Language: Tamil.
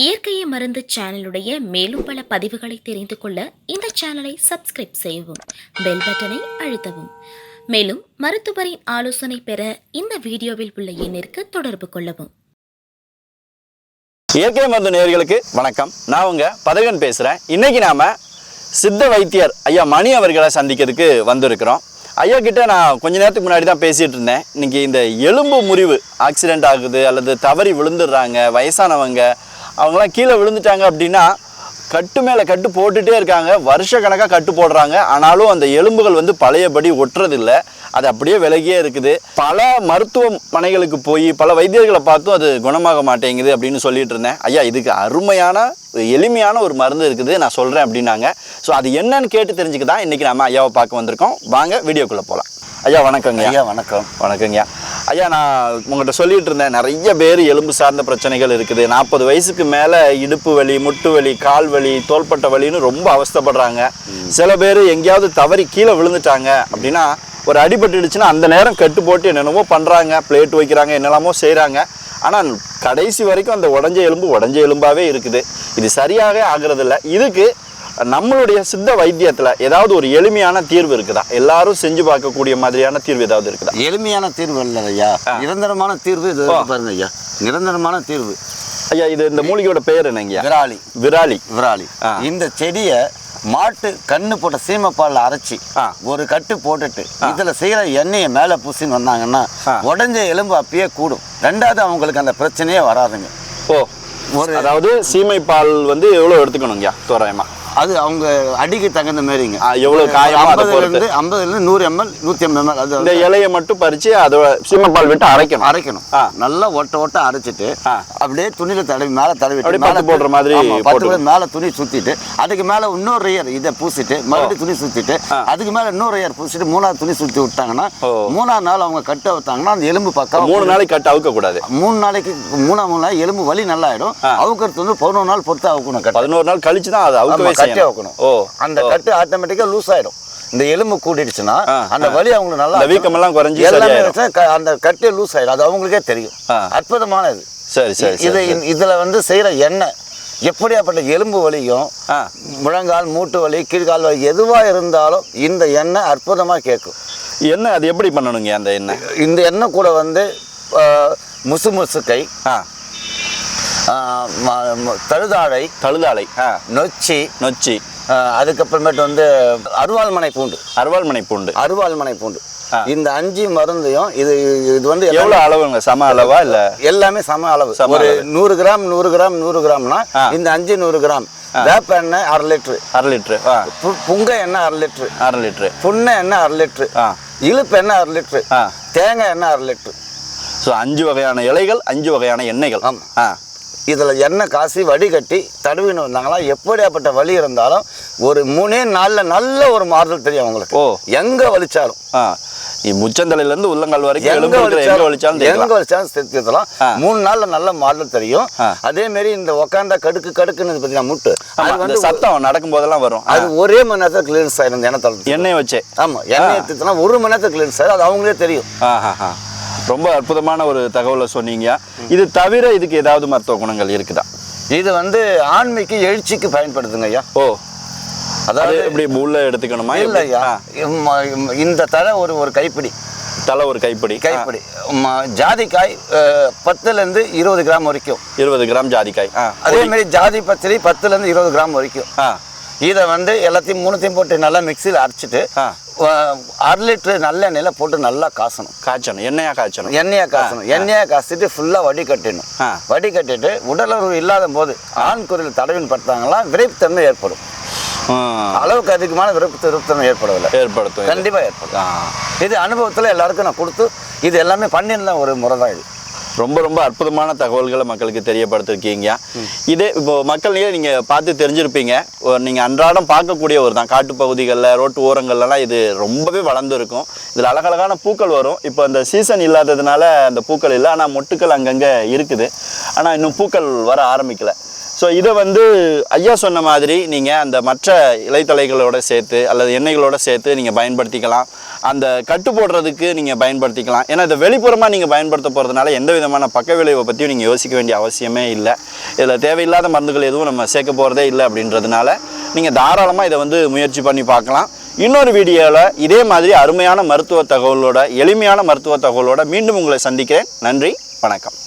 இயற்கையை மருந்து சேனலுடைய மேலும் பல பதிவுகளை தெரிந்து கொள்ள இந்த சேனலை சப்ஸ்கிரைப் செய்யவும், பெல் பட்டனை அழுத்தவும். மேலும் மருத்துவரின் ஆலோசனை பெற இந்த வீடியோவில் உள்ள எண்ணிற்கு தொடர்பு கொள்ளவும். இயற்கை மருந்து நேயர்களுக்கு வணக்கம். நான் உங்க பதகன் பேசுறேன். இன்னைக்கு நாம சித்த வைத்தியர் ஐயா மணி அவர்களை சந்திக்கிறதுக்கு வந்திருக்கிறோம். ஐயா கிட்ட நான் கொஞ்ச நேரத்துக்கு முன்னாடி தான் பேசிட்டு இருந்தேன். இன்னைக்கு இந்த எலும்பு முறிவு ஆக்சிடென்ட் ஆகுது அல்லது தவறி விழுந்துடுறாங்க, வயசானவங்க அவங்களாம் கீழே விழுந்துட்டாங்க அப்படின்னா கட்டு மேலே கட்டு போட்டுகிட்டே இருக்காங்க, வருஷ கணக்காக கட்டு போடுறாங்க. ஆனாலும் அந்த எலும்புகள் பழையபடி ஒட்டுறதில்லை, அது அப்படியே விலகியே இருக்குது. பல மருத்துவமனைகளுக்கு போய் பல வைத்தியர்களை பார்த்தும் அது குணமாக மாட்டேங்குது அப்படின்னு சொல்லிட்டு இருந்தேன். ஐயா இதுக்கு அருமையான எளிமையான ஒரு மருந்து இருக்குது, நான் சொல்கிறேன் அப்படின்னாங்க. ஸோ அது என்னன்னு கேட்டு தெரிஞ்சுக்க தான் இன்றைக்கி நம்ம ஐயாவை பார்க்க வந்திருக்கோம். வாங்க வீடியோக்குள்ளே போகலாம். ஐயா வணக்கங்க. ஐயா வணக்கம். வணக்கங்கய்யா. ஐயா நான் உங்கள்கிட்ட சொல்லிட்டு இருந்தேன், நிறைய பேர் எலும்பு சார்ந்த பிரச்சனைகள் இருக்குது. 40 வயசுக்கு மேலே இடுப்பு வலி, முட்டு வலி, கால் வலி, தோள்பட்ட வலின்னு ரொம்ப அவஸ்தைப்படுறாங்க. சில பேர் எங்கேயாவது தவறி கீழே விழுந்துட்டாங்க அப்படின்னா, ஒரு அடிபட்டுடுச்சுன்னா அந்த நேரம் கட்டு போட்டு என்னென்னமோ பண்ணுறாங்க, பிளேட் வைக்கிறாங்க, என்னெல்லாமோ செய்கிறாங்க. ஆனால் கடைசி வரைக்கும் அந்த உடஞ்ச எலும்பாகவே இருக்குது. இது சரியாகவே ஆகுறதில்ல. இதுக்கு நம்மளுடைய சித்த வைத்தியத்தில் ஏதாவது ஒரு எளிமையான தீர்வு இருக்குதா? எல்லாரும் செஞ்சு பார்க்கக்கூடிய மாதிரியான தீர்வு ஏதாவது இருக்குதா? எளிமையான தீர்வு இல்லை ஐயா, நிரந்தரமான தீர்வு இது பாருங்க ஐயா. நிரந்தரமான தீர்வு ஐயா. இது இந்த மூலிகையோட பெயர் என்னங்க? விராலி. விராலி. விராலி. இந்த செடியை மாட்டு கண்ணு போட்ட சீமப்பாலில் அரைச்சி ஒரு கட்டு போட்டுட்டு இதுல செய்யற எண்ணெயை மேல பூசின்னு வந்தாங்கன்னா உடஞ்ச எலும்பு அப்பயே கூடும். ரெண்டாவது அவங்களுக்கு அந்த பிரச்சனையே வராதுங்க. ஓ, அதாவது சீமை பால் எவ்வளவு எடுத்துக்கணுங்கய்யா தோராயமா? அது அவங்க அடிக்கு தகுந்த மாதிரிங்க. எவ்வளவு காயமா 50லேருந்து 100 ml 150 ml. அது இந்த இலையை மட்டும் பறிச்சு அதோட சீமைப்பால் விட்டு அரைக்கணும். நல்லா ஒட்ட அரைச்சிட்டு அப்படியே துணியில தடவி மேல தடவி மேல போடுற மாதிரி 10 மேல துணி சுத்திட்டு அதுக்கு மேல இன்னொரு லேயர் இதை பூசிட்டு மறுபடியும் துணி சுத்திட்டு அதுக்கு மேல இன்னொரு லேயர் பூசிட்டு 3வது துணி சுத்தி விட்டாங்கன்னா 3ஆவது நாள் அவங்க கட்டு அவுத்தாங்கன்னா அந்த எலும்பு பக்கம் 3 நாளைக்கு கட்டு அவுக்க கூடாது. 3 நாளைக்கு 3 நாள் எலும்பு வலி நல்லா ஆயிடும். அவுக்கிறது 11 நாள் பொறுத்து அவுக்கணும். 11 நாள் கழிச்சு தான் அது அவுக்கவே கட்டி வைக்கணும். அந்த கட்டு ஆட்டோமேட்டிக்கா லூஸ் ஆயிடும். இந்த எலும்பு கூடிடுச்சுன்னா அந்த வலி அவங்களுக்கு நல்லா வீக்கமெல்லாம் குறைஞ்சி அந்த கட்டு லூஸ் ஆயிடும். அது அவங்களுக்கே தெரியும். அற்புதமானது. சரி சரி. இதுல செய்யற எண்ணெய் எப்படியாப்பட்ட எலும்பு வலியும் முழங்கால் மூட்டு வலி கீழ்கால் வலி எதுவா இருந்தாலும் இந்த எண்ணெய் அற்புதமா கேட்கும். எண்ணெய் அது எப்படி பண்ணணுங்க? அந்த எண்ணெய் இந்த எண்ணெய் கூட முசுமுசுக்கை, தழுதாழை, நொச்சி, அதுக்கப்புறமேட்டு அருவாள்மனை பூண்டு இந்த 5 மருந்தையும் இது எவ்வளவு அளவுங்க? சம அளவா இல்ல? எல்லாமே சம அளவு. ஒரு 100 கிராம்னா இந்த 5 100 கிராம். வேப்ப எண்ணெய் 1/2 லிட்டரு, புங்க எண்ணெய் 1/2 லிட்டரு, புண்ணெய் எண்ணெய் 1/2 லிட்டரு, இழுப்பு எண்ணெய் 1/2 லிட்டரு, தேங்காய் எண்ணெய் 1/2 லிட்டரு. 5 வகையான இலைகள், 5 வகையான எண்ணெய்கள். இதில் எண்ணெய் காசி வடிகட்டி தடவின்னு வந்தாங்களா எப்படியாப்பட்ட வலி இருந்தாலும் ஒரு 3 நாளில் நல்ல ஒரு மாறுதல் தெரியும் அவங்களுக்கு. எங்கே வலிச்சாலும் முச்சந்தலையிலேருந்து உள்ளங்கால் வரைக்கும் எங்க வலிச்சாலும் தெரிஞ்சுக்கலாம். 3 நாளில் நல்ல மாறுதல் தெரியும். அதே மாதிரி இந்த உக்காந்தா கடுக்குன்னு பார்த்தீங்கன்னா முட்டு அது சத்தம் நடக்கும் போதெல்லாம் வரும். அது ஒரே மணி நேரத்தில் கிளியன்ஸ் ஆயிடும். எண்ணெய் வச்சு. ஆமாம், எண்ணெய் எடுத்துனா 1 மணி நேரத்தில் கிளியன்ஸ் ஆயிடும். அது அவங்களே தெரியும். ரொம்ப அற்புதமான ஒரு தகவலை சொன்னீங்க. இது தவிர இதுக்கு ஏதாவது மருத்துவ குணங்கள் இருக்குதா? இது ஆண்மைக்கு எழுச்சிக்கு பயன்படுத்துங்க ஐயா. அதாவது இப்படி உள்ள எடுத்துக்கணுமா? இல்லை ஐயா, இந்த தலை ஒரு கைப்பிடி, ஒரு கைப்பிடி ஜாதிக்காய் 10லேருந்து 20 கிராம் வரைக்கும். 20 கிராம் ஜாதிக்காய். அதே மாதிரி ஜாதி பத்திரி 10லேருந்து 20 கிராம் வரைக்கும். இதை எல்லாத்தையும் 3த்தையும் போட்டு நல்லா மிக்சியில் அரைச்சிட்டு 1/2 லிட்டரு நல்லெண்ணெயில போட்டு நல்லா காய்ச்சணும். எண்ணெயா காய்ச்சிட்டு ஃபுல்லாக வடிகட்டிட்டு உடலுறவு இல்லாத போது ஆண் குறையில் தடவின்னு படுத்தாங்களா விரைப்புத்தன்மை ஏற்படும். அளவுக்கு அதிகமான விருப்பத்தன்மை ஏற்படுத்தும். கண்டிப்பாக ஏற்படும். இது அனுபவத்தில் எல்லாருக்கும் நான் கொடுத்து இது எல்லாமே பண்ணிருந்த ஒரு முறை தான் இது. ரொம்ப ரொம்ப அற்புதமான தகவல்களை மக்களுக்கு தெரியப்படுத்திருக்கீங்க. இதே இப்போ மக்கள் நீங்கள் பார்த்து தெரிஞ்சிருப்பீங்க. நீங்கள் அன்றாடம் பார்க்கக்கூடியவர் தான். காட்டு பகுதிகளில், ரோட்டு ஓரங்கள்லாம் இது ரொம்பவே வளர்ந்து இருக்கும். இதில் அழகழகான பூக்கள் வரும். இப்போ அந்த சீசன் இல்லாததுனால அந்த பூக்கள் இல்லை, ஆனால் மொட்டுக்கள் அங்கங்கே இருக்குது. ஆனால் இன்னும் பூக்கள் வர ஆரம்பிக்கலை. ஸோ இதை வந்து ஐயா சொன்ன மாதிரி நீங்கள் அந்த மற்ற இலைத்தலைகளோட சேர்த்து அல்லது எண்ணெய்களோட சேர்த்து நீங்கள் பயன்படுத்திக்கலாம். அந்த கட்டு போடுறதுக்கு நீங்கள் பயன்படுத்திக்கலாம். ஏன்னா இதை வெளிப்புறமாக நீங்கள் பயன்படுத்த போகிறதுனால எந்த விதமான பக்க விளைவை பற்றியும் நீங்கள் யோசிக்க வேண்டிய அவசியமே இல்லை. இதில் தேவையில்லாத மருந்துகள் எதுவும் நம்ம சேர்க்க போகிறதே இல்லை அப்படின்றதுனால நீங்கள் தாராளமாக இதை வந்து முயற்சி பண்ணி பார்க்கலாம். இன்னொரு வீடியோவில் இதே மாதிரி அருமையான மருத்துவ தகவலோட, எளிமையான மருத்துவ தகவலோட மீண்டும் உங்களை சந்திக்கிறேன். நன்றி, வணக்கம்.